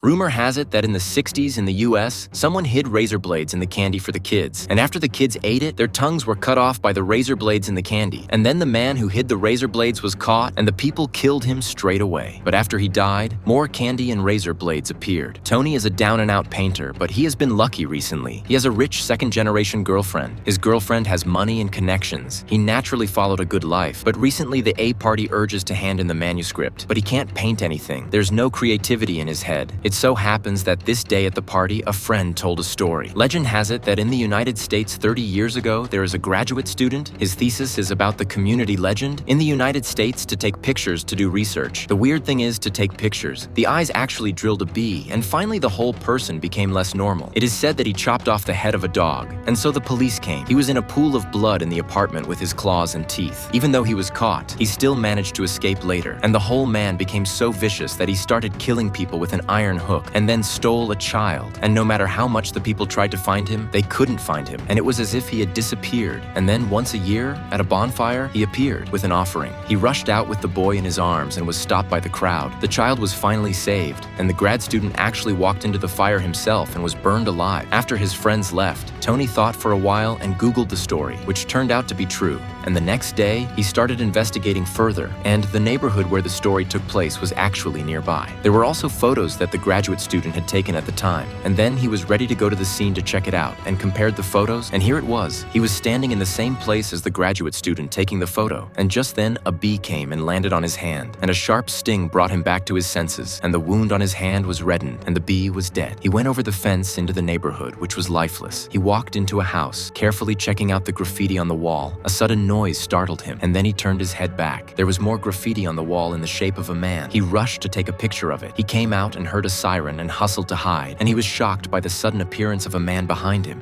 Rumor has it that in the 60s in the US, someone hid razor blades in the candy for the kids, and after the kids ate it, their tongues were cut off by the razor blades in the candy. And then the man who hid the razor blades was caught, and the people killed him straight away. But after he died, more candy and razor blades appeared. Tony is a down-and-out painter, but he has been lucky recently. He has a rich second-generation girlfriend. His girlfriend has money and connections. He naturally followed a good life, but recently the A party urges to hand in the manuscript, but he can't paint anything. There's no creativity in his head. It so happens that this day at the party, a friend told a story. Legend has it that in the United States 30 years ago, there is a graduate student. His thesis is about the community legend in the United States to take pictures to do research. The weird thing is to take pictures. The eyes actually drilled a bee, and finally the whole person became less normal. It is said that he chopped off the head of a dog, and so the police came. He was in a pool of blood in the apartment with his claws and teeth. Even though he was caught, he still managed to escape later, and the whole man became so vicious that he started killing people with an iron hook, and then stole a child. And no matter how much the people tried to find him, they couldn't find him, and it was as if he had disappeared. And then once a year, at a bonfire, he appeared with an offering. He rushed out with the boy in his arms and was stopped by the crowd. The child was finally saved, and the grad student actually walked into the fire himself and was burned alive. After his friends left, Tony thought for a while and Googled the story, which turned out to be true. And the next day, he started investigating further, and the neighborhood where the story took place was actually nearby. There were also photos that the graduate student had taken at the time, and then he was ready to go to the scene to check it out and compared the photos, and here it was. He was standing in the same place as the graduate student taking the photo, and just then a bee came and landed on his hand, and a sharp sting brought him back to his senses, and the wound on his hand was reddened, and the bee was dead. He went over the fence into the neighborhood, which was lifeless. He walked into a house, carefully checking out the graffiti on the wall. A sudden noise startled him, and then he turned his head back. There was more graffiti on the wall in the shape of a man. He rushed to take a picture of it. He came out and heard a siren and hustled to hide, and he was shocked by the sudden appearance of a man behind him.